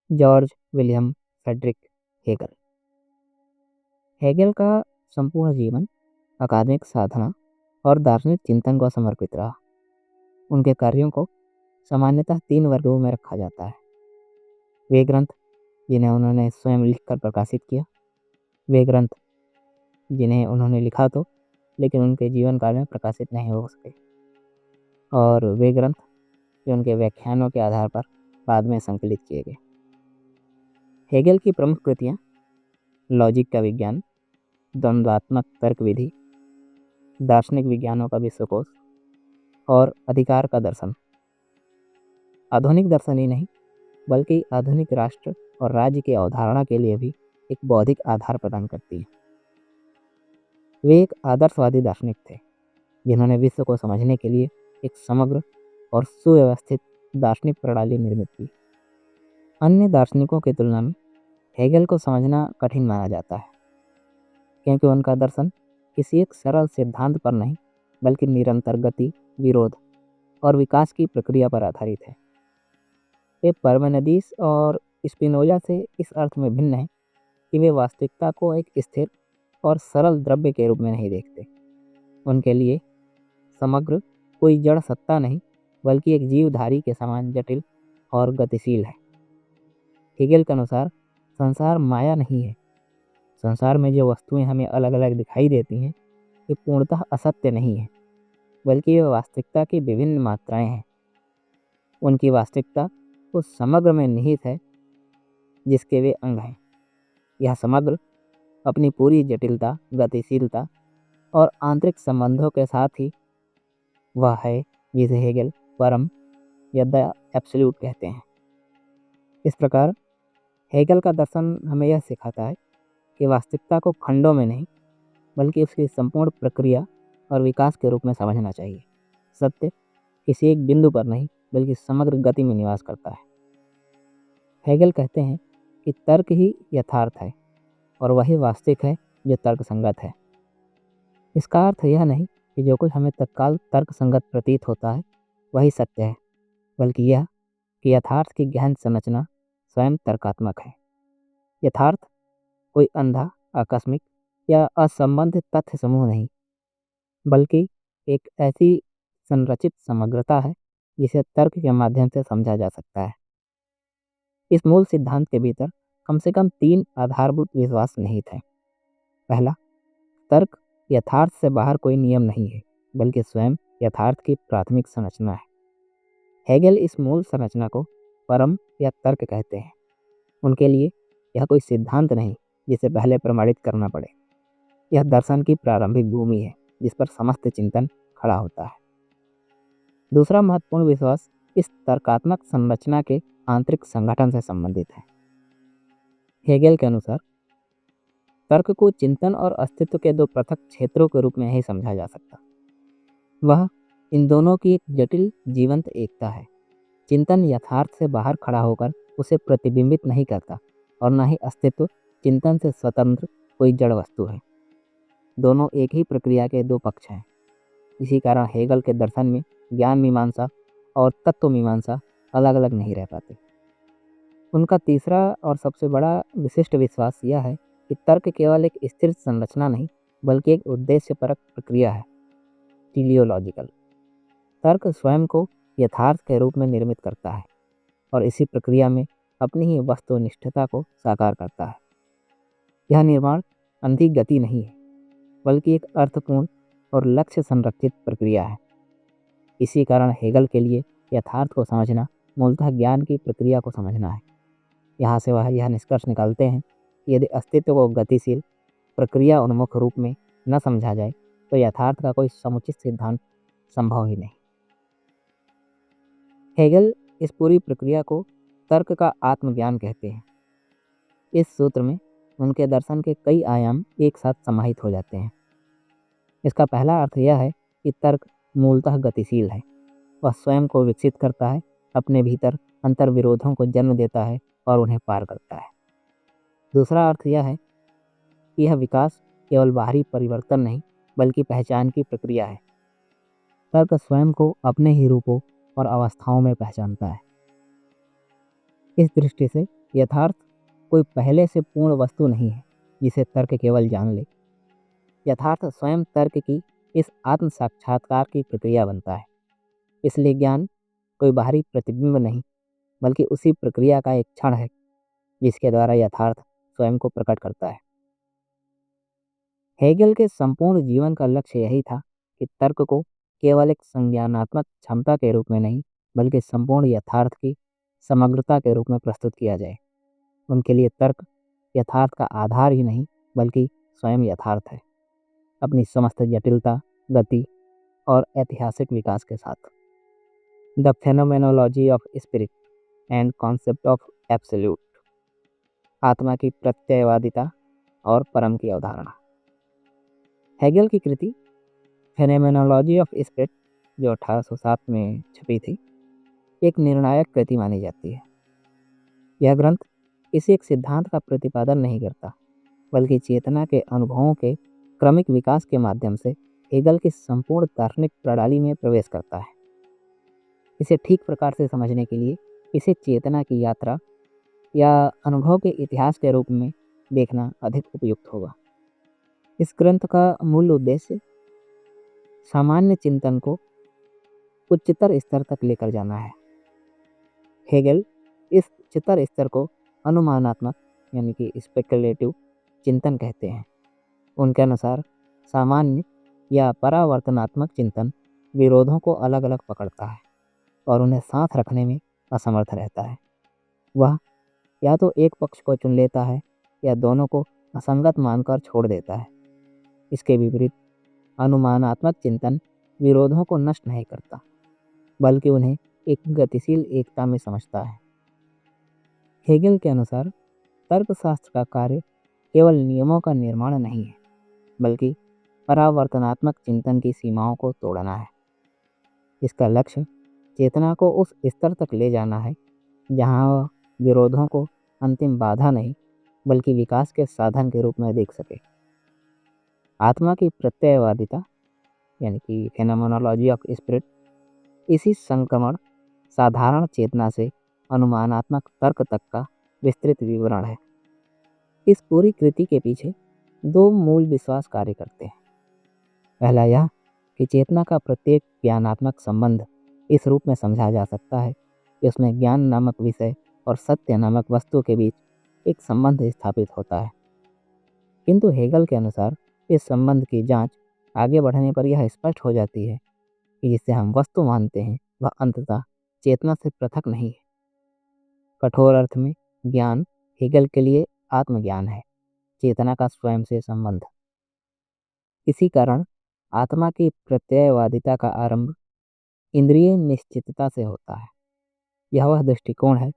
George William Frederick Hegel. Hegel का संपूर्ण जीवन अकादमिक साधना और दार्शनिक चिंतन को समर्पित रहा। उनके कार्यों को सामान्यतः 3 वर्गों में रखा जाता है। वे ग्रंथ जिन्हें उन्होंने स्वयं लिखकर प्रकाशित किया, वे ग्रंथ जिन्हें उन्होंने लिखा तो लेकिन उनके जीवन काल में प्रकाशित नहीं हो सके, और वे ग्रंथ जो उनके व्याख्यानों के आधार पर बाद में संकलित किए गए। हेगल की प्रमुख कृतियाँ लॉजिक का विज्ञान, द्वंद्वात्मक तर्क विधि, दार्शनिक विज्ञानों का विश्वकोश और अधिकार का दर्शन आधुनिक दर्शन ही नहीं बल्कि आधुनिक राष्ट्र और राज्य की अवधारणा के लिए भी एक बौद्धिक आधार प्रदान करती है। वे एक आदर्शवादी दार्शनिक थे जिन्होंने विश्व को समझने के लिए एक समग्र और सुव्यवस्थित दार्शनिक प्रणाली निर्मित की। अन्य दार्शनिकों की तुलना में हेगल को समझना कठिन माना जाता है क्योंकि उनका दर्शन किसी एक सरल सिद्धांत पर नहीं बल्कि निरंतर गति, विरोध और विकास की प्रक्रिया पर आधारित है। वे पार्मेनिdes और स्पिनोजा से इस अर्थ में भिन्न हैं कि वे वास्तविकता को एक स्थिर और सरल द्रव्य के रूप में नहीं देखते। उनके लिए समग्र कोई जड़ सत्ता नहीं बल्कि एक जीवधारी के समान जटिल और गतिशील है। हेगल के अनुसार संसार माया नहीं है। संसार में जो वस्तुएं हमें अलग अलग दिखाई देती हैं ये पूर्णतः असत्य नहीं है बल्कि वे वास्तविकता की विभिन्न मात्राएं हैं। उनकी वास्तविकता उस समग्र में निहित है जिसके वे अंग हैं। यह समग्र अपनी पूरी जटिलता, गतिशीलता और आंतरिक संबंधों के साथ ही वह है जिसे हेगल परम या द एब्सोल्यूट कहते हैं। इस प्रकार हेगल का दर्शन हमें यह सिखाता है कि वास्तविकता को खंडों में नहीं बल्कि उसकी संपूर्ण प्रक्रिया और विकास के रूप में समझना चाहिए। सत्य किसी एक बिंदु पर नहीं बल्कि समग्र गति में निवास करता है। हेगल कहते हैं कि तर्क ही यथार्थ है और वही वास्तविक है जो तर्क संगत है। इसका अर्थ यह नहीं कि जो कुछ हमें तत्काल तर्क संगत प्रतीत होता है वही सत्य है, बल्कि यह कि यथार्थ की गहन संरचना स्वयं तर्कात्मक है। यथार्थ कोई अंधा, आकस्मिक या असंबंधित तथ्य समूह नहीं बल्कि एक ऐसी संरचित समग्रता है जिसे तर्क के माध्यम से समझा जा सकता है। इस मूल सिद्धांत के भीतर कम से कम 3 आधारभूत विश्वास निहित हैं। पहला, तर्क यथार्थ से बाहर कोई नियम नहीं है बल्कि स्वयं यथार्थ की प्राथमिक संरचना है। हेगल इस मूल संरचना को परम या तर्क कहते हैं। उनके लिए यह कोई सिद्धांत नहीं जिसे पहले प्रमाणित करना पड़े। यह दर्शन की प्रारंभिक भूमि है जिस पर समस्त चिंतन खड़ा होता है। दूसरा महत्वपूर्ण विश्वास इस तर्कात्मक संरचना के आंतरिक संगठन से संबंधित है। हेगल के अनुसार तर्क को चिंतन और अस्तित्व के 2 पृथक क्षेत्रों के रूप में नहीं समझा जा सकता। वह इन दोनों की एक जटिल जीवंत एकता है। चिंतन यथार्थ से बाहर खड़ा होकर उसे प्रतिबिंबित नहीं करता और न ही अस्तित्व चिंतन से स्वतंत्र कोई जड़ वस्तु है। दोनों एक ही प्रक्रिया के 2 पक्ष हैं। इसी कारण हेगल के दर्शन में ज्ञान मीमांसा और तत्व मीमांसा अलग अलग नहीं रह पाते। उनका तीसरा और सबसे बड़ा विशिष्ट विश्वास यह है कि तर्क केवल एक स्थिर संरचना नहीं बल्कि एक उद्देश्यपरक प्रक्रिया है, टीलियोलॉजिकल। तर्क स्वयं को यथार्थ के रूप में निर्मित करता है और इसी प्रक्रिया में अपनी ही वस्तुनिष्ठता को साकार करता है। यह निर्माण अंधी गति नहीं है बल्कि एक अर्थपूर्ण और लक्ष्य संरक्षित प्रक्रिया है। इसी कारण हेगल के लिए यथार्थ को समझना मूलतः ज्ञान की प्रक्रिया को समझना है। यहाँ से वह यह निष्कर्ष निकालते हैं कि यदि अस्तित्व को गतिशील, प्रक्रिया उन्मुख रूप में न समझा जाए तो यथार्थ का कोई समुचित सिद्धांत संभव ही नहीं। हेगल इस पूरी प्रक्रिया को तर्क का आत्मज्ञान कहते हैं। इस सूत्र में उनके दर्शन के कई आयाम एक साथ समाहित हो जाते हैं। इसका पहला अर्थ यह है कि तर्क मूलतः गतिशील है। वह स्वयं को विकसित करता है, अपने भीतर अंतर विरोधों को जन्म देता है और उन्हें पार करता है। दूसरा अर्थ यह है कि यह विकास केवल बाहरी परिवर्तन नहीं बल्कि पहचान की प्रक्रिया है। तर्क स्वयं को अपने ही रूपों और अवस्थाओं में पहचानता है। इस दृष्टि से यथार्थ कोई पहले से पूर्ण वस्तु नहीं है जिसे तर्क केवल जान ले। यथार्थ स्वयं तर्क की इस आत्म साक्षात्कार की प्रक्रिया बनता है। इसलिए ज्ञान कोई बाहरी प्रतिबिंब नहीं, बल्कि उसी प्रक्रिया का एक क्षण है जिसके द्वारा यथार्थ स्वयं को प्रकट करता है। हेगेल के संपूर्ण जीवन का लक्ष्य यही था कि तर्क को केवल एक संज्ञानात्मक क्षमता के रूप में नहीं, बल्कि संपूर्ण यथार्थ की समग्रता के रूप में प्रस्तुत किया जाए। उनके लिए तर्क यथार्थ का आधार ही नहीं, बल्कि स्वयं यथार्थ है, अपनी समस्त जटिलता, गति और ऐतिहासिक विकास के साथ। The phenomenology of spirit and concept of absolute, आत्मा की प्रत्ययवादिता और परम की अवधारणा। हेगेल की कृति फेनोमेनोलॉजी ऑफ स्पिरिट, जो 1807 में छपी थी, एक निर्णायक कृति मानी जाती है। यह ग्रंथ किसी एक सिद्धांत का प्रतिपादन नहीं करता, बल्कि चेतना के अनुभवों के क्रमिक विकास के माध्यम से हेगेल की संपूर्ण दार्शनिक प्रणाली में प्रवेश करता है। इसे ठीक प्रकार से समझने के लिए इसे चेतना की यात्रा या अनुभव के इतिहास के रूप में देखना अधिक उपयुक्त होगा। इस ग्रंथ का मूल उद्देश्य सामान्य चिंतन को उच्चतर स्तर तक लेकर जाना है। हेगेल इस उच्चतर स्तर को अनुमानात्मक यानी कि स्पेकुलेटिव चिंतन कहते हैं। उनके अनुसार सामान्य या परावर्तनात्मक चिंतन विरोधों को अलग अलग पकड़ता है और उन्हें साथ रखने में असमर्थ रहता है। वह या तो एक पक्ष को चुन लेता है या दोनों को असंगत मानकर छोड़ देता है। इसके विपरीत अनुमानात्मक चिंतन विरोधों को नष्ट नहीं करता, बल्कि उन्हें एक गतिशील एकता में समझता है। हेगेल के अनुसार तर्कशास्त्र का कार्य केवल नियमों का निर्माण नहीं है, बल्कि परावर्तनात्मक चिंतन की सीमाओं को तोड़ना है। इसका लक्ष्य चेतना को उस स्तर तक ले जाना है जहाँ वह विरोधों को अंतिम बाधा नहीं, बल्कि विकास के साधन के रूप में देख सके। आत्मा की प्रत्ययवादिता यानी कि फेनोमेनोलॉजी ऑफ स्पिरिट इसी संक्रमण साधारण चेतना से अनुमानात्मक तर्क तक का विस्तृत विवरण है। इस पूरी कृति के पीछे दो मूल विश्वास कार्य करते हैं। पहला यह कि चेतना का प्रत्येक ज्ञानात्मक संबंध इस रूप में समझा जा सकता है कि उसमें ज्ञान नामक विषय और सत्य नामक वस्तु के बीच एक संबंध स्थापित होता है। किंतु हेगेल के अनुसार इस संबंध की जांच आगे बढ़ने पर यह स्पष्ट हो जाती है कि जिसे हम वस्तु मानते हैं वह अंततः चेतना से पृथक नहीं है। कठोर अर्थ में ज्ञान हेगेल के लिए आत्मज्ञान है, चेतना का स्वयं से संबंध। इसी कारण आत्मा की प्रत्ययवादिता का आरंभ इंद्रिय निश्चितता से होता है। यह वह दृष्टिकोण है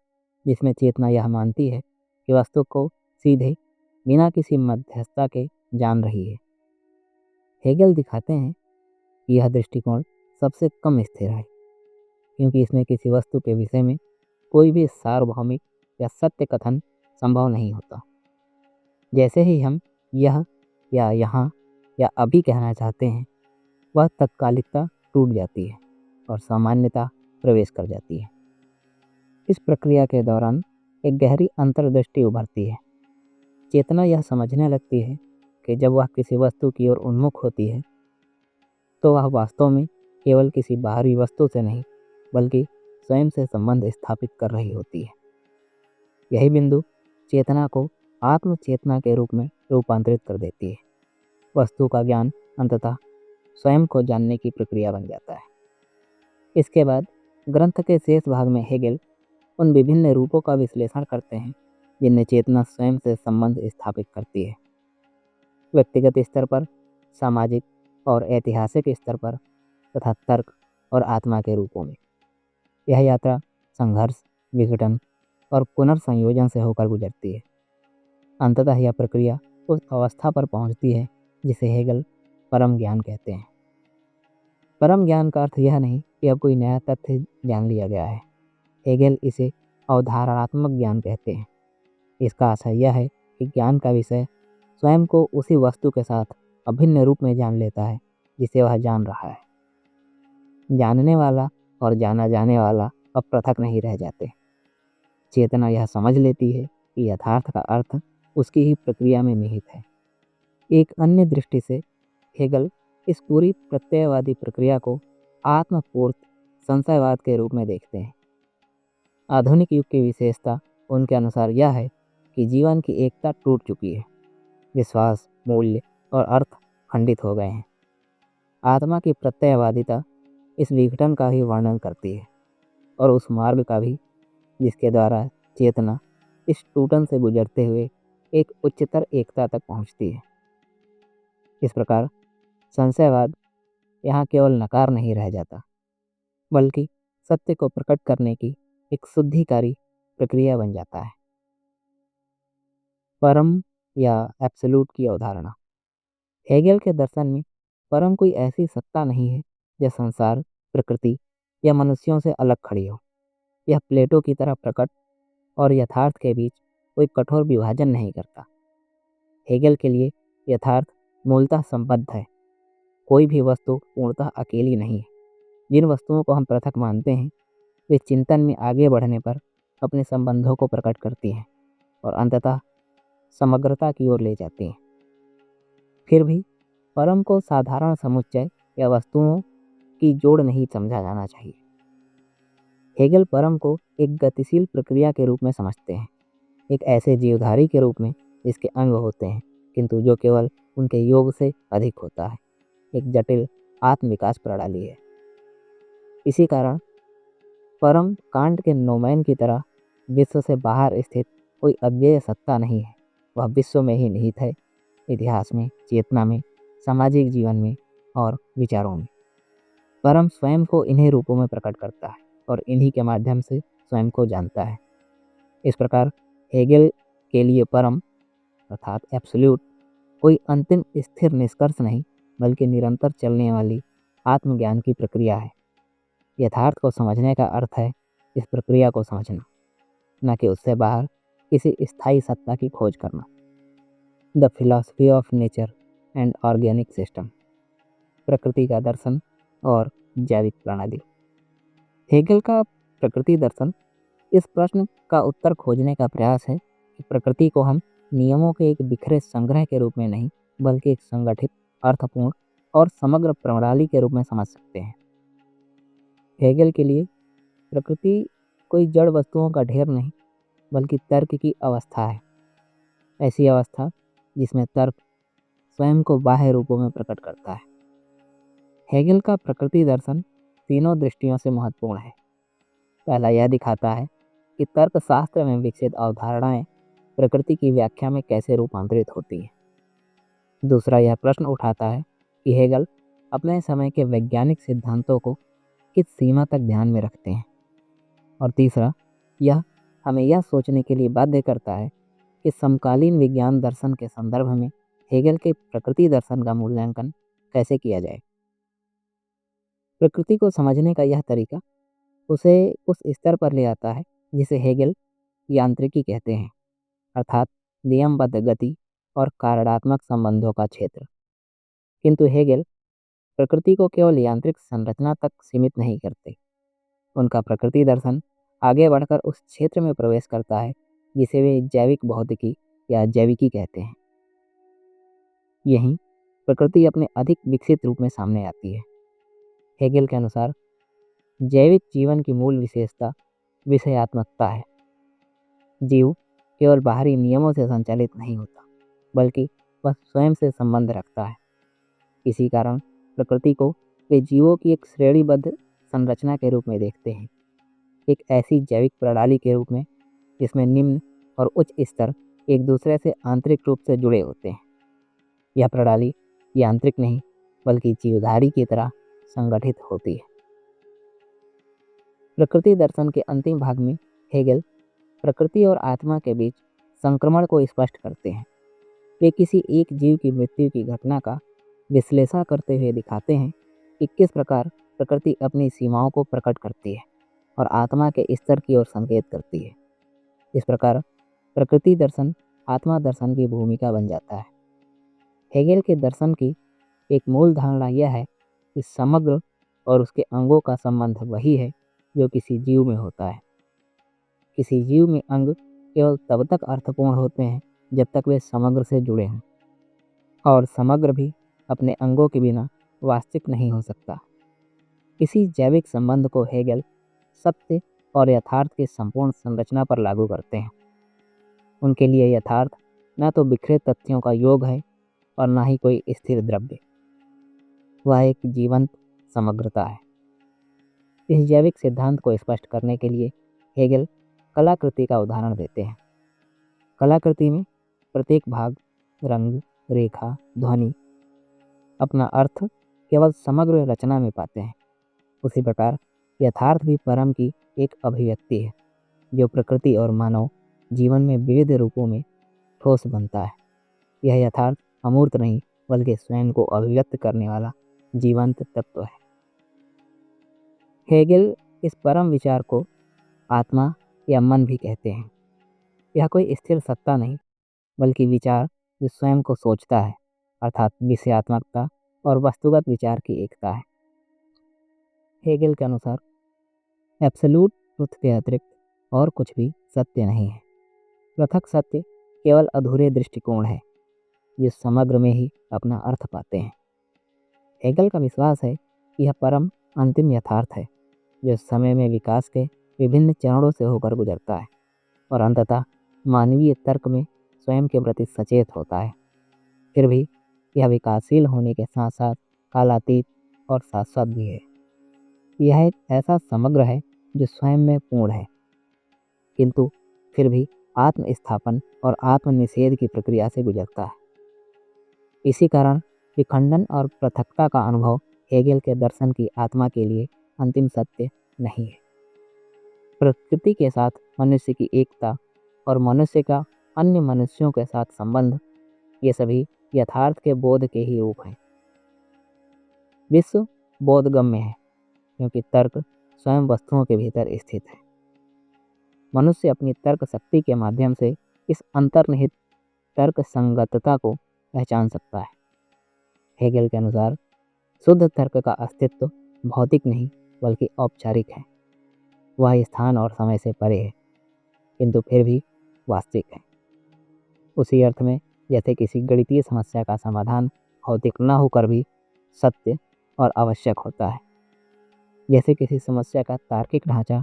जिसमें चेतना यह मानती है कि वस्तु को सीधे बिना किसी मध्यस्थता के जान रही है। हेगेल दिखाते हैं कि यह दृष्टिकोण सबसे कम स्थिर है, क्योंकि इसमें किसी वस्तु के विषय में कोई भी सार्वभौमिक या सत्य कथन संभव नहीं होता। जैसे ही हम यह या यहाँ या अभी कहना चाहते हैं, वह तत्कालिकता टूट जाती है और सामान्यता प्रवेश कर जाती है। इस प्रक्रिया के दौरान एक गहरी अंतर्दृष्टि उभरती है। चेतना यह समझने लगती है कि जब वह किसी वस्तु की ओर उन्मुख होती है तो वह वास्तव में केवल किसी बाहरी वस्तु से नहीं, बल्कि स्वयं से संबंध स्थापित कर रही होती है। यही बिंदु चेतना को आत्मचेतना के रूप में रूपांतरित कर देती है। वस्तु का ज्ञान अंततः स्वयं को जानने की प्रक्रिया बन जाता है। इसके बाद ग्रंथ के शेष भाग में हेगेल उन विभिन्न रूपों का विश्लेषण करते हैं जिनमें चेतना स्वयं से संबंध स्थापित करती है। व्यक्तिगत स्तर पर, सामाजिक और ऐतिहासिक स्तर पर तथा तर्क और आत्मा के रूपों में। यह यात्रा संघर्ष, विघटन और पुनर्संयोजन से होकर गुजरती है। अंततः यह प्रक्रिया उस अवस्था पर पहुंचती है जिसे हेगेल परम ज्ञान कहते हैं। परम ज्ञान का अर्थ यह नहीं कि अब कोई नया तथ्य जान लिया गया है। हेगेल इसे अवधारणात्मक ज्ञान कहते हैं। इसका आशय यह है कि ज्ञान का विषय स्वयं को उसी वस्तु के साथ अभिन्न रूप में जान लेता है जिसे वह जान रहा है। जानने वाला और जाना जाने वाला अब पृथक नहीं रह जाते। चेतना यह समझ लेती है कि यथार्थ का अर्थ उसकी ही प्रक्रिया में निहित है। एक अन्य दृष्टि से हेगल इस पूरी प्रत्ययवादी प्रक्रिया को आत्मपूर्त संशयवाद के रूप में देखते हैं। आधुनिक युग की विशेषता उनके अनुसार यह है कि जीवन की एकता टूट चुकी है, विश्वास, मूल्य और अर्थ खंडित हो गए हैं। आत्मा की प्रत्ययवादिता इस विघटन का ही वर्णन करती है और उस मार्ग का भी जिसके द्वारा चेतना इस टूटन से गुजरते हुए एक उच्चतर एकता तक पहुंचती है। इस प्रकार संशयवाद यहाँ केवल नकार नहीं रह जाता, बल्कि सत्य को प्रकट करने की एक शुद्धिकारी प्रक्रिया बन जाता है। परम या एब्सोल्यूट की अवधारणा। हेगेल के दर्शन में परम कोई ऐसी सत्ता नहीं है जो संसार, प्रकृति या मनुष्यों से अलग खड़ी हो। यह प्लेटो की तरह प्रकट और यथार्थ के बीच कोई कठोर विभाजन नहीं करता। हेगेल के लिए यथार्थ मूलतः संबद्ध है। कोई भी वस्तु पूर्णतः अकेली नहीं है। जिन वस्तुओं को हम पृथक मानते हैं वे चिंतन में आगे बढ़ने पर अपने संबंधों को प्रकट करती हैं और अंततः समग्रता की ओर ले जाती हैं। फिर भी परम को साधारण समुच्चय या वस्तुओं की जोड़ नहीं समझा जाना चाहिए। हेगेल परम को एक गतिशील प्रक्रिया के रूप में समझते हैं, एक ऐसे जीवधारी के रूप में जिसके अंग होते हैं किंतु जो केवल उनके योग से अधिक होता है, एक जटिल आत्म विकास प्रणाली है। इसी कारण परम कांट के नोमैन की तरह विश्व से बाहर स्थित कोई अव्यय सत्ता नहीं है। वह विश्व में ही निहित है, इतिहास में, चेतना में, सामाजिक जीवन में और विचारों में। परम स्वयं को इन्हीं रूपों में प्रकट करता है और इन्हीं के माध्यम से स्वयं को जानता है। इस प्रकार हेगेल के लिए परम अर्थात एब्सोल्यूट कोई अंतिम स्थिर निष्कर्ष नहीं, बल्कि निरंतर चलने वाली आत्मज्ञान की प्रक्रिया है। यथार्थ को समझने का अर्थ है इस प्रक्रिया को समझना, न कि उससे बाहर किसी स्थायी सत्ता की खोज करना। The philosophy of nature and organic system, प्रकृति का दर्शन और जैविक प्रणाली। हेगेल का प्रकृति दर्शन इस प्रश्न का उत्तर खोजने का प्रयास है कि प्रकृति को हम नियमों के एक बिखरे संग्रह के रूप में नहीं, बल्कि एक संगठित, अर्थपूर्ण और समग्र प्रणाली के रूप में समझ सकते हैं। हेगेल के लिए प्रकृति कोई जड़ वस्तुओं का ढेर नहीं, बल्कि तर्क की अवस्था है। ऐसी अवस्था जिसमें तर्क स्वयं को बाह्य रूपों में प्रकट करता है। हेगेल का प्रकृति दर्शन तीनों दृष्टियों से महत्वपूर्ण है। पहला यह दिखाता है कि तर्कशास्त्र में विकसित अवधारणाएं प्रकृति की व्याख्या में कैसे रूपांतरित होती हैं। दूसरा यह प्रश्न उठाता है कि हेगेल अपने समय के वैज्ञानिक सिद्धांतों को किस सीमा तक ध्यान में रखते हैं। और तीसरा यह हमें यह सोचने के लिए बाध्य करता है कि समकालीन विज्ञान दर्शन के संदर्भ में हेगेल के प्रकृति दर्शन का मूल्यांकन कैसे किया जाए। प्रकृति को समझने का यह तरीका उसे उस स्तर पर ले आता है जिसे हेगेल यांत्रिकी कहते हैं, अर्थात नियमबद्ध गति और कारणात्मक संबंधों का क्षेत्र। किंतु हेगेल प्रकृति को केवल यांत्रिक संरचना तक सीमित नहीं करते। उनका प्रकृति दर्शन आगे बढ़कर उस क्षेत्र में प्रवेश करता है जिसे वे जैविक भौतिकी या जैविकी कहते हैं। यहीं प्रकृति अपने अधिक विकसित रूप में सामने आती है। हेगेल के अनुसार जैविक जीवन की मूल विशेषता विषयात्मकता है। जीव केवल बाहरी नियमों से संचालित नहीं होता, बल्कि वह स्वयं से संबंध रखता है। इसी कारण प्रकृति को वे जीवों की एक श्रेणीबद्ध संरचना के रूप में देखते हैं, एक ऐसी जैविक प्रणाली के रूप में जिसमें निम्न और उच्च स्तर एक दूसरे से आंतरिक रूप से जुड़े होते हैं। यह प्रणाली यांत्रिक नहीं, बल्कि जीवधारी की तरह संगठित होती है। प्रकृति दर्शन के अंतिम भाग में हेगेल प्रकृति और आत्मा के बीच संक्रमण को स्पष्ट करते हैं। वे किसी एक जीव की मृत्यु की घटना का विश्लेषण करते हुए दिखाते हैं कि किस प्रकार प्रकृति अपनी सीमाओं को प्रकट करती है और आत्मा के स्तर की ओर संकेत करती है। इस प्रकार प्रकृति दर्शन आत्मा दर्शन की भूमिका बन जाता है। हेगेल के दर्शन की एक मूल धारणा यह है कि समग्र और उसके अंगों का संबंध वही है जो किसी जीव में होता है। किसी जीव में अंग केवल तब तक अर्थपूर्ण होते हैं जब तक वे समग्र से जुड़े हों, और समग्र भी अपने अंगों के बिना वास्तविक नहीं हो सकता। इसी जैविक संबंध को हेगेल सत्य और यथार्थ की संपूर्ण संरचना पर लागू करते हैं। उनके लिए यथार्थ न तो बिखरे तथ्यों का योग है और न ही कोई स्थिर द्रव्य, वह एक जीवंत समग्रता है। इस जैविक सिद्धांत को स्पष्ट करने के लिए हेगेल कलाकृति का उदाहरण देते हैं। कलाकृति में प्रत्येक भाग, रंग, रेखा, ध्वनि अपना अर्थ केवल समग्र रचना में पाते हैं। उसी प्रकार यथार्थ भी परम की एक अभिव्यक्ति है, जो प्रकृति और मानव जीवन में विविध रूपों में ठोस बनता है। यह यथार्थ अमूर्त नहीं, बल्कि स्वयं को अभिव्यक्त करने वाला जीवंत तत्व है। हेगेल इस परम विचार को आत्मा या मन भी कहते हैं। यह कोई स्थिर सत्ता नहीं, बल्कि विचार जो स्वयं को सोचता है, अर्थात विषयात्मकता और वस्तुगत विचार की एकता है। हेगेल के अनुसार एब्सोल्यूट ट्रुथ के अतिरिक्त और कुछ भी सत्य नहीं है। पृथक सत्य केवल अधूरे दृष्टिकोण है, जो समग्र में ही अपना अर्थ पाते हैं। हेगेल का विश्वास है कि यह परम अंतिम यथार्थ है, जो समय में विकास के विभिन्न चरणों से होकर गुजरता है और अंततः मानवीय तर्क में स्वयं के प्रति सचेत होता है। फिर भी यह विकासशील होने के साथ साथ कालातीत और शाश्वत भी है। यह एक ऐसा समग्र है जो स्वयं में पूर्ण है, किंतु फिर भी आत्म स्थापन और आत्मनिषेध की प्रक्रिया से गुजरता है। इसी कारण विखंडन और पृथकता का अनुभव हेगेल के दर्शन की आत्मा के लिए अंतिम सत्य नहीं है। प्रकृति के साथ मनुष्य की एकता और मनुष्य का अन्य मनुष्यों के साथ संबंध, ये सभी यथार्थ के बोध के ही रूप हैं। विश्व बोधगम्य है, क्योंकि तर्क स्वयं वस्तुओं के भीतर स्थित है। मनुष्य अपनी तर्क शक्ति के माध्यम से इस अंतर्निहित तर्क संगतता को पहचान सकता है। हेगेल के अनुसार शुद्ध तर्क का अस्तित्व भौतिक नहीं, बल्कि औपचारिक है। वह स्थान और समय से परे है, किंतु फिर भी वास्तविक है। उसी अर्थ में जैसे किसी गणितीय समस्या का समाधान भौतिक न होकर भी सत्य और आवश्यक होता है, जैसे किसी समस्या का तार्किक ढांचा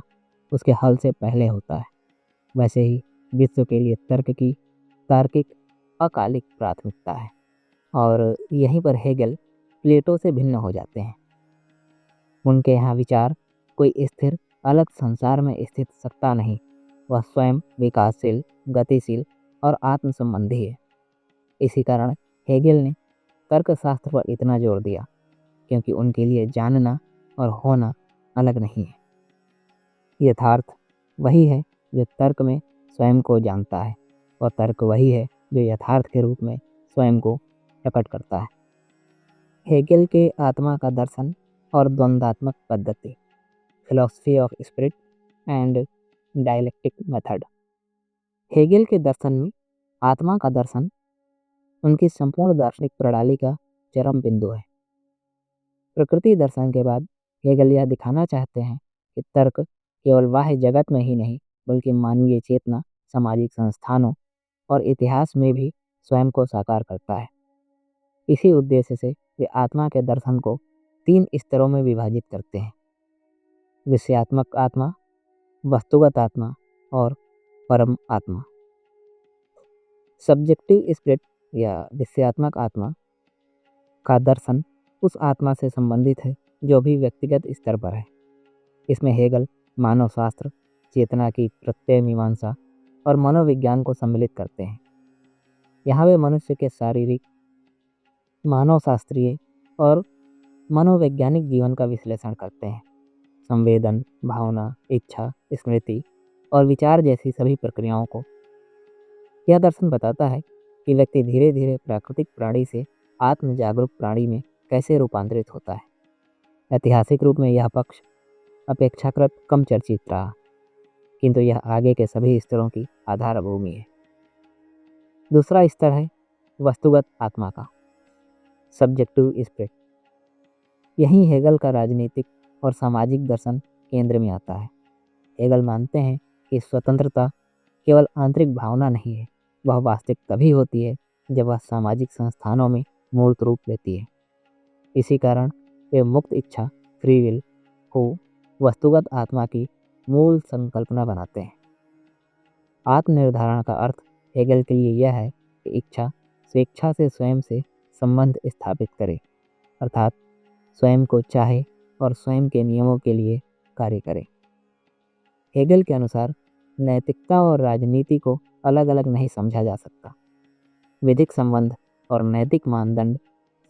उसके हल से पहले होता है, वैसे ही विश्व के लिए तर्क की तार्किक अकालिक प्राथमिकता है। और यहीं पर हेगेल प्लेटो से भिन्न हो जाते हैं। उनके यहाँ विचार कोई स्थिर अलग संसार में स्थित सत्ता नहीं, वह स्वयं विकासशील, गतिशील और आत्म संबंधी है। इसी कारण हेगेल ने तर्कशास्त्र पर इतना जोर दिया, क्योंकि उनके लिए जानना और होना अलग नहीं है। यथार्थ वही है जो तर्क में स्वयं को जानता है, और तर्क वही है जो यथार्थ के रूप में स्वयं को प्रकट करता है। हेगेल के आत्मा का दर्शन और द्वंद्वात्मक पद्धति, philosophy of spirit and dialectic method. Hegel के दर्शन में आत्मा का दर्शन उनकी संपूर्ण दार्शनिक प्रणाली का चरम बिंदु है। प्रकृति दर्शन के बाद हेगेल यह दिखाना चाहते हैं कि तर्क केवल बाह्य जगत में ही नहीं, बल्कि मानवीय चेतना, सामाजिक संस्थानों और इतिहास में भी स्वयं को साकार करता है। इसी उद्देश्य से वे आत्मा के दर्शन को 3 स्तरों में विभाजित करते हैं: विषयात्मक आत्मा, वस्तुगत आत्मा और परम आत्मा। सब्जेक्टिव स्पिरिट या विषयात्मक आत्मा का दर्शन उस आत्मा से संबंधित है जो भी व्यक्तिगत स्तर पर है। इसमें हेगेल मानव शास्त्र, चेतना की प्रत्यय मीमांसा और मनोविज्ञान को सम्मिलित करते हैं। यहाँ वे मनुष्य के शारीरिक, मानवशास्त्रीय और मनोवैज्ञानिक जीवन का विश्लेषण करते हैं। संवेदन, भावना, इच्छा, स्मृति और विचार जैसी सभी प्रक्रियाओं को। यह दर्शन बताता है कि व्यक्ति धीरे धीरे प्राकृतिक प्राणी से आत्म जागरूक प्राणी में कैसे रूपांतरित होता है। ऐतिहासिक रूप में यह पक्ष अपेक्षाकृत कम चर्चित रहा, किंतु यह आगे के सभी स्तरों की आधार भूमि है। दूसरा स्तर है वस्तुगत आत्मा का, सब्जेक्टिव स्पिरिट। यहीं हेगेल का राजनीतिक और सामाजिक दर्शन केंद्र में आता है। हेगेल मानते हैं कि स्वतंत्रता केवल आंतरिक भावना नहीं है, वह वास्तविक तभी होती है जब वह सामाजिक संस्थानों में मूर्त रूप लेती है। इसी कारण वे मुक्त इच्छा फ्री विल को वस्तुगत आत्मा की मूल संकल्पना बनाते हैं। आत्मनिर्धारण का अर्थ हेगल के लिए यह है कि इच्छा स्वेच्छा से स्वयं से संबंध स्थापित करे, अर्थात स्वयं को चाहे और स्वयं के नियमों के लिए कार्य करे। हेगल के अनुसार नैतिकता और राजनीति को अलग अलग नहीं समझा जा सकता। विधिक संबंध और नैतिक मानदंड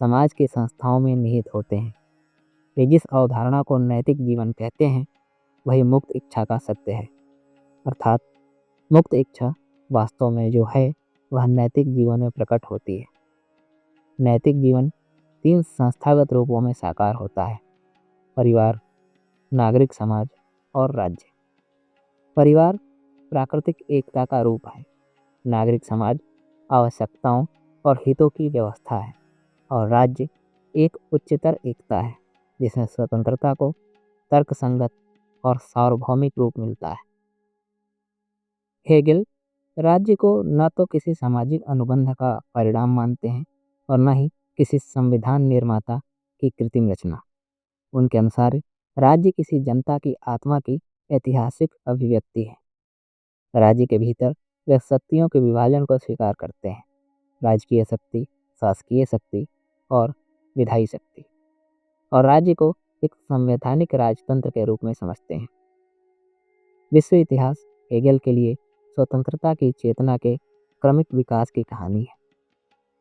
समाज की संस्थाओं में निहित होते हैं। वे जिस अवधारणा को नैतिक जीवन कहते हैं वही मुक्त इच्छा का सत्य है, अर्थात मुक्त इच्छा वास्तव में जो है वह नैतिक जीवन में प्रकट होती है। नैतिक जीवन 3 संस्थागत रूपों में साकार होता है: परिवार, नागरिक समाज और राज्य। परिवार प्राकृतिक एकता का रूप है, नागरिक समाज आवश्यकताओं और हितों की व्यवस्था है, और राज्य एक उच्चतर एकता है जिसमें स्वतंत्रता को तर्कसंगत और सार्वभौमिक रूप मिलता है। हेगेल राज्य को न तो किसी सामाजिक अनुबंध का परिणाम मानते हैं और न ही किसी संविधान निर्माता की कृत्रिम रचना। उनके अनुसार राज्य किसी जनता की आत्मा की ऐतिहासिक अभिव्यक्ति है। राज्य के भीतर वे शक्तियों के विभाजन को स्वीकार करते हैं: राजकीय शक्ति, शासकीय शक्ति और विधायी शक्ति, और राज्य को एक संवैधानिक राजतंत्र के रूप में समझते हैं। विश्व इतिहास हेगेल के लिए स्वतंत्रता की चेतना के क्रमिक विकास की कहानी है।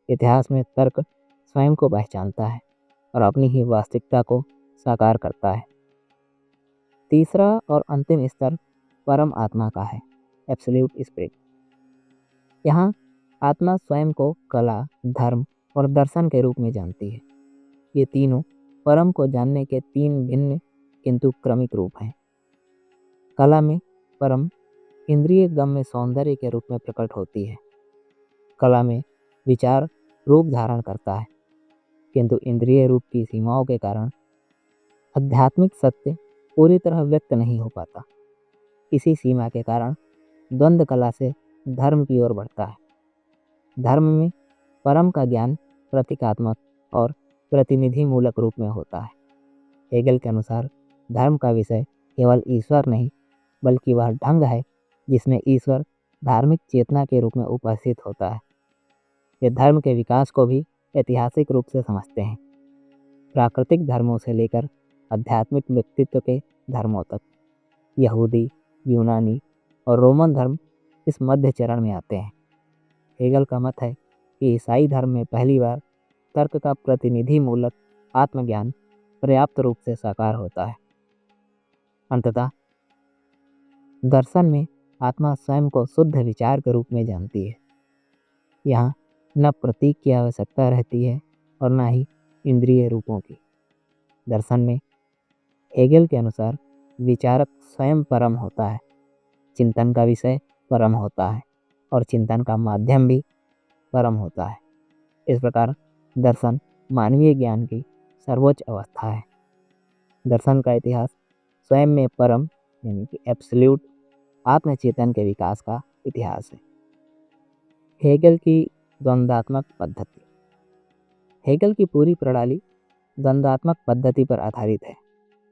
इतिहास में तर्क स्वयं को पहचानता है और अपनी ही वास्तविकता को साकार करता है। तीसरा और अंतिम स्तर परम आत्मा का है, एब्सोल्यूट स्पिरिट। यहाँ आत्मा स्वयं को कला, धर्म और दर्शन के रूप में जानती है। ये तीनों परम को जानने के 3 भिन्न किंतु क्रमिक रूप हैं। कला में परम इंद्रिय गम्य सौंदर्य के रूप में प्रकट होती है। कला में विचार रूप धारण करता है, किंतु इंद्रिय रूप की सीमाओं के कारण आध्यात्मिक सत्य पूरी तरह व्यक्त नहीं हो पाता। इसी सीमा के कारण द्वंद्व कला से धर्म की ओर बढ़ता है। धर्म में परम का ज्ञान प्रतीकात्मक और प्रतिनिधि मूलक रूप में होता है। हेगेल के अनुसार धर्म का विषय केवल ईश्वर नहीं बल्कि वह ढंग है जिसमें ईश्वर धार्मिक चेतना के रूप में उपस्थित होता है। ये धर्म के विकास को भी ऐतिहासिक रूप से समझते हैं, प्राकृतिक धर्मों से लेकर आध्यात्मिक व्यक्तित्व के धर्मों तक। यहूदी, यूनानी और रोमन धर्म इस मध्य चरण में आते हैं। हेगल का मत है कि ईसाई धर्म में पहली बार तर्क का प्रतिनिधि मूलक आत्मज्ञान पर्याप्त रूप से साकार होता है। अंततः दर्शन में आत्मा स्वयं को शुद्ध विचार के रूप में जानती है। यहाँ न प्रतीक की आवश्यकता रहती है और न ही इंद्रिय रूपों की। दर्शन में हेगेल के अनुसार विचारक स्वयं परम होता है, चिंतन का विषय परम होता है और चिंतन का माध्यम भी परम होता है। इस प्रकार दर्शन मानवीय ज्ञान की सर्वोच्च अवस्था है। दर्शन का इतिहास स्वयं में परम यानी कि एब्सोल्यूट आत्मचेतन के विकास का इतिहास है। हेगेल की द्वंद्वात्मक पद्धति। हेगेल की पूरी प्रणाली द्वंद्वात्मक पद्धति पर आधारित है।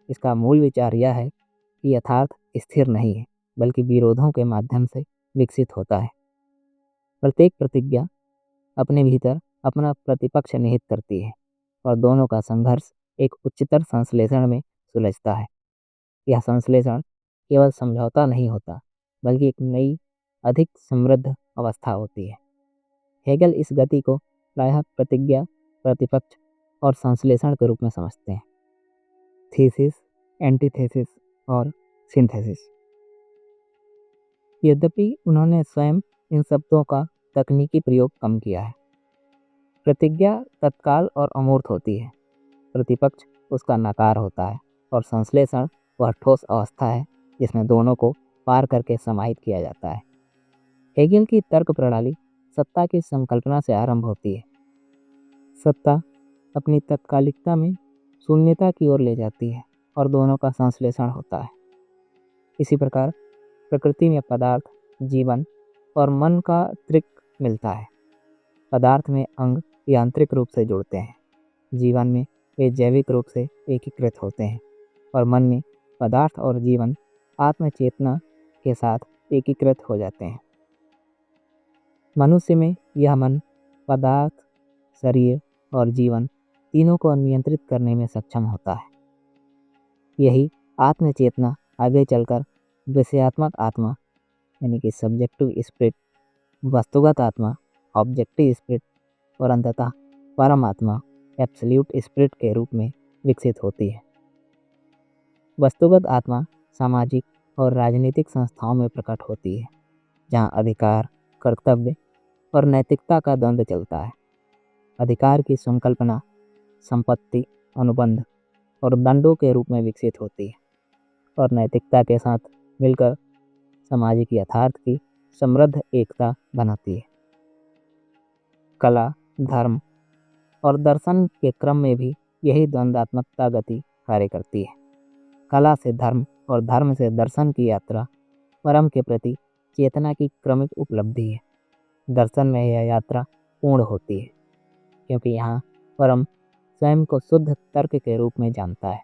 इसका मूल विचार यह है कि यथार्थ स्थिर नहीं है बल्कि विरोधों के माध्यम से विकसित होता है। प्रत्येक प्रतिज्ञा अपने भीतर अपना प्रतिपक्ष निहित करती है और दोनों का संघर्ष एक उच्चतर संश्लेषण में सुलझता है। यह संश्लेषण केवल समझौता नहीं होता बल्कि एक नई अधिक समृद्ध अवस्था होती है। हेगेल इस गति को प्रायः प्रतिज्ञा, प्रतिपक्ष और संश्लेषण के रूप में समझते हैं: थीसिस, एंटीथेसिस और सिंथेसिस। यद्यपि उन्होंने स्वयं इन शब्दों का तकनीकी प्रयोग कम किया है। प्रतिज्ञा तत्काल और अमूर्त होती है, प्रतिपक्ष उसका नकार होता है और संश्लेषण वह ठोस अवस्था है जिसमें दोनों को पार करके समाहित किया जाता है। हेगेल की तर्क प्रणाली सत्ता की संकल्पना से आरंभ होती है। सत्ता अपनी तत्कालिकता में शून्यता की ओर ले जाती है और दोनों का संश्लेषण होता है। इसी प्रकार प्रकृति में पदार्थ, जीवन और मन का त्रिक मिलता है। पदार्थ में अंग यांत्रिक रूप से जुड़ते हैं, जीवन में वे जैविक रूप से एकीकृत होते हैं और मन में पदार्थ और जीवन आत्मचेतना के साथ एकीकृत हो जाते हैं। मनुष्य में यह मन, पदार्थ, शरीर और जीवन तीनों को नियंत्रित करने में सक्षम होता है। यही आत्मचेतना आगे चलकर विषयात्मक आत्मा यानी कि सब्जेक्टिव स्पिरिट, वस्तुगत आत्मा ऑब्जेक्टिव स्पिरिट और अंततः परम आत्मा एब्सोल्यूट स्पिरिट के रूप में विकसित होती है। वस्तुगत आत्मा सामाजिक और राजनीतिक संस्थाओं में प्रकट होती है, जहाँ अधिकार, कर्तव्य और नैतिकता का द्वंद्व चलता है। अधिकार की संकल्पना संपत्ति, अनुबंध और दंडों के रूप में विकसित होती है और नैतिकता के साथ मिलकर सामाजिक यथार्थ की समृद्ध एकता बनाती है। कला, धर्म और दर्शन के क्रम में भी यही द्वंद्वात्मकता गति कार्य करती है। कला से धर्म और धर्म से दर्शन की यात्रा परम के प्रति चेतना की क्रमिक उपलब्धि है। दर्शन में यह यात्रा पूर्ण होती है, क्योंकि यहाँ परम स्वयं को शुद्ध तर्क के रूप में जानता है।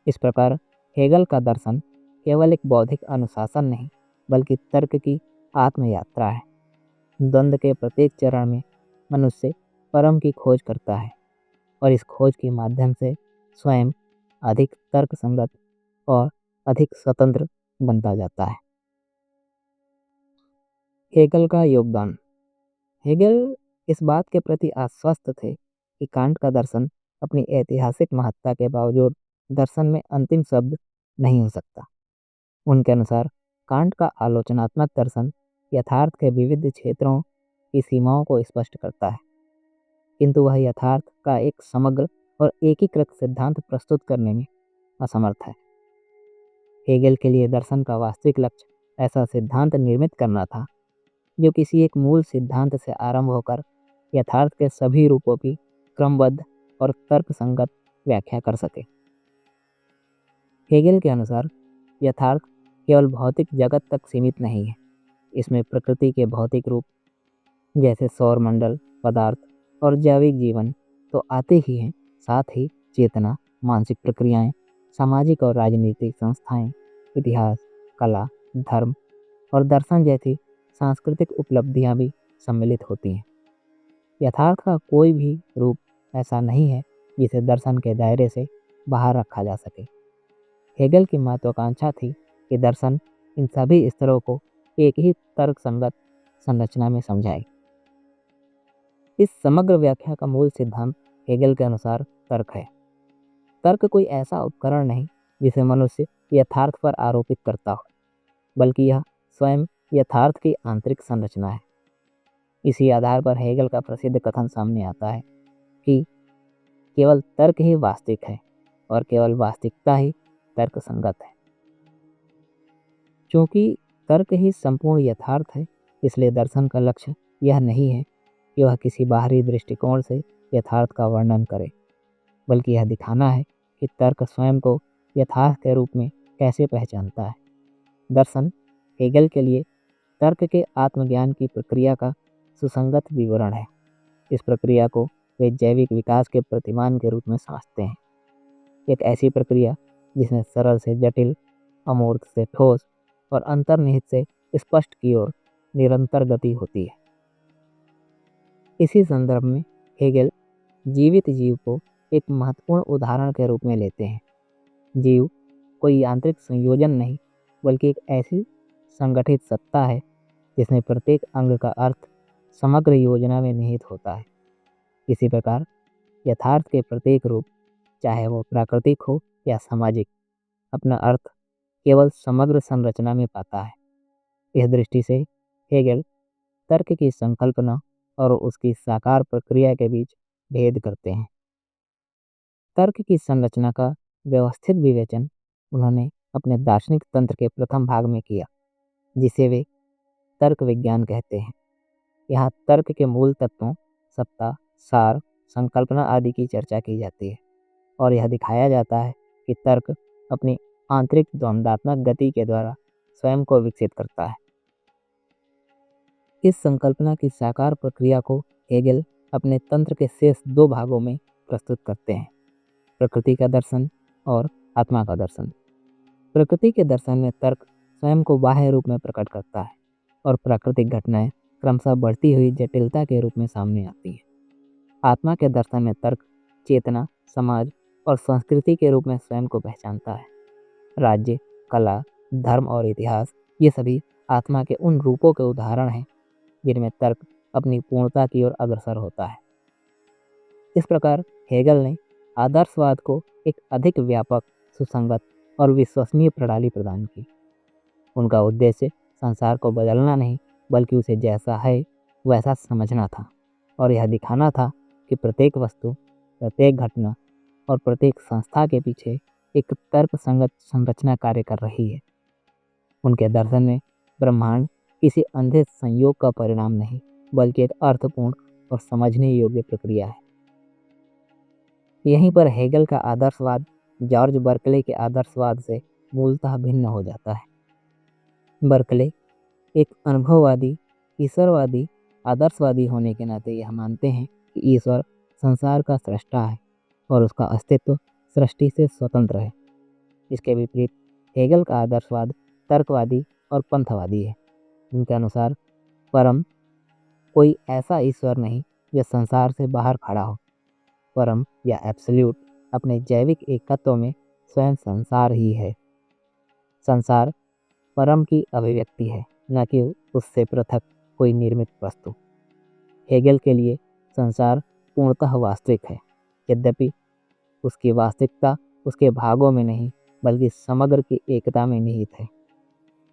इस प्रकार हेगल का दर्शन केवल एक बौद्धिक अनुशासन नहीं, बल्कि तर्क की आत्मयात्रा है। द्वंद्व के प्रत्येक चरण में मनुष्य परम की खोज करता है और इस खोज के माध्यम से स्वयं अधिक तर्क संगत और अधिक स्वतंत्र बनता जाता है। हेगल का योगदान। हेगल इस बात के प्रति आश्वस्त थे कि कांट का दर्शन अपनी ऐतिहासिक महत्ता के बावजूद दर्शन में अंतिम शब्द नहीं हो सकता। उनके अनुसार कांट का आलोचनात्मक दर्शन यथार्थ के विविध क्षेत्रों की सीमाओं को स्पष्ट करता है, किंतु वह यथार्थ का एक समग्र और एकीकृत सिद्धांत प्रस्तुत करने में असमर्थ है। हेगल के लिए दर्शन का वास्तविक लक्ष्य ऐसा सिद्धांत निर्मित करना था जो किसी एक मूल सिद्धांत से आरंभ होकर यथार्थ के सभी रूपों की क्रमबद्ध और तर्कसंगत व्याख्या कर सके। हेगल के अनुसार यथार्थ केवल भौतिक जगत तक सीमित नहीं है। इसमें प्रकृति के भौतिक रूप जैसे सौरमंडल, पदार्थ और जैविक जीवन तो आते ही हैं, साथ ही चेतना, मानसिक प्रक्रियाएं, सामाजिक और राजनीतिक संस्थाएं, इतिहास, कला, धर्म और दर्शन जैसी सांस्कृतिक उपलब्धियां भी सम्मिलित होती हैं। यथार्थ का कोई भी रूप ऐसा नहीं है जिसे दर्शन के दायरे से बाहर रखा जा सके। हेगल की महत्वाकांक्षा थी कि दर्शन इन सभी स्तरों को एक ही तर्क संगत संरचना में समझाए। इस समग्र व्याख्या का मूल सिद्धांत हेगल के अनुसार तर्क है। तर्क कोई ऐसा उपकरण नहीं जिसे मनुष्य यथार्थ पर आरोपित करता हो, बल्कि यह स्वयं यथार्थ की आंतरिक संरचना है। इसी आधार पर हेगल का प्रसिद्ध कथन सामने आता है कि केवल तर्क ही वास्तविक है और केवल वास्तविकता ही तर्क संगत है। चूंकि तर्क ही संपूर्ण यथार्थ है, इसलिए दर्शन का लक्ष्य यह नहीं है कि वह किसी बाहरी दृष्टिकोण से यथार्थ का वर्णन करे, बल्कि यह दिखाना है कि तर्क स्वयं को यथार्थ के रूप में कैसे पहचानता है। दर्शन हेगल के लिए तर्क के आत्मज्ञान की प्रक्रिया का सुसंगत विवरण है। इस प्रक्रिया को वे जैविक विकास के प्रतिमान के रूप में समझते हैं, एक ऐसी प्रक्रिया जिसमें सरल से जटिल, अमूर्त से ठोस और अंतर्निहित से स्पष्ट की ओर निरंतर गति होती है। इसी संदर्भ में हेगल जीवित जीव को एक महत्वपूर्ण उदाहरण के रूप में लेते हैं। जीव कोई यांत्रिक संयोजन नहीं, बल्कि एक ऐसी संगठित सत्ता है जिसमें प्रत्येक अंग का अर्थ समग्र योजना में निहित होता है। इसी प्रकार यथार्थ के प्रत्येक रूप, चाहे वो प्राकृतिक हो या सामाजिक, अपना अर्थ केवल समग्र संरचना में पाता है। इस दृष्टि से हेगल तर्क की संकल्पना और उसकी साकार प्रक्रिया के बीच भेद करते हैं। तर्क की संरचना का व्यवस्थित विवेचन उन्होंने अपने दार्शनिक तंत्र के प्रथम भाग में किया, जिसे वे तर्क विज्ञान कहते हैं। यहाँ तर्क के मूल तत्वों, सत्ता, सार, संकल्पना आदि की चर्चा की जाती है और यह दिखाया जाता है कि तर्क अपनी आंतरिक द्वंद्वात्मक गति के द्वारा स्वयं को विकसित करता है। इस संकल्पना की साकार प्रक्रिया को हेगेल अपने तंत्र के शेष 2 भागों में प्रस्तुत करते हैं, प्रकृति का दर्शन और आत्मा का दर्शन। प्रकृति के दर्शन में तर्क स्वयं को बाह्य रूप में प्रकट करता है और प्राकृतिक घटनाएं क्रमशः बढ़ती हुई जटिलता के रूप में सामने आती हैं। आत्मा के दर्शन में तर्क चेतना, समाज और संस्कृति के रूप में स्वयं को पहचानता है। राज्य, कला, धर्म और इतिहास ये सभी आत्मा के उन रूपों के उदाहरण हैं जिनमें तर्क अपनी पूर्णता की ओर अग्रसर होता है। इस प्रकार हेगल ने आदर्शवाद को एक अधिक व्यापक, सुसंगत और विश्वसनीय प्रणाली प्रदान की। उनका उद्देश्य संसार को बदलना नहीं, बल्कि उसे जैसा है वैसा समझना था और यह दिखाना था कि प्रत्येक वस्तु, प्रत्येक घटना और प्रत्येक संस्था के पीछे एक तर्क संगत संरचना कार्य कर रही है। उनके दर्शन में ब्रह्मांड किसी अंधे संयोग का परिणाम नहीं, बल्कि एक अर्थपूर्ण और समझने योग्य प्रक्रिया है। यहीं पर हेगल का आदर्शवाद जॉर्ज बर्कले के आदर्शवाद से मूलतः भिन्न हो जाता है। बर्कले एक अनुभववादी, ईश्वरवादी, आदर्शवादी होने के नाते यह मानते हैं कि ईश्वर संसार का सृष्टा है और उसका अस्तित्व सृष्टि से स्वतंत्र है। इसके विपरीत हेगल का आदर्शवाद तर्कवादी और पंथवादी है। उनके अनुसार परम कोई ऐसा ईश्वर नहीं जो संसार से बाहर खड़ा हो। परम या एब्सोल्यूट अपने जैविक एकत्व में स्वयं संसार ही है। संसार परम की अभिव्यक्ति है, न कि उससे पृथक कोई निर्मित वस्तु। हेगल के लिए संसार पूर्णतः वास्तविक है, यद्यपि उसकी वास्तविकता उसके भागों में नहीं, बल्कि समग्र की एकता में निहित है।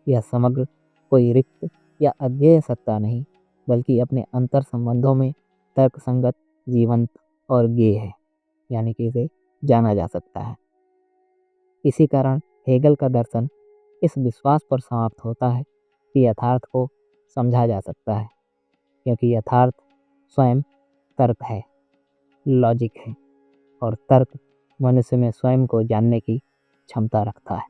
यह समग्र कोई रिक्त या अज्ञेय सत्ता नहीं, बल्कि अपने अंतर संबंधों में तर्कसंगत, जीवंत और ज्ञेय है, यानी कि इसे जाना जा सकता है। इसी कारण हेगल का दर्शन इस विश्वास पर समाप्त होता है कि यथार्थ को समझा जा सकता है, क्योंकि यथार्थ स्वयं तर्क है, लॉजिक है, और तर्क मनुष्य में स्वयं को जानने की क्षमता रखता है।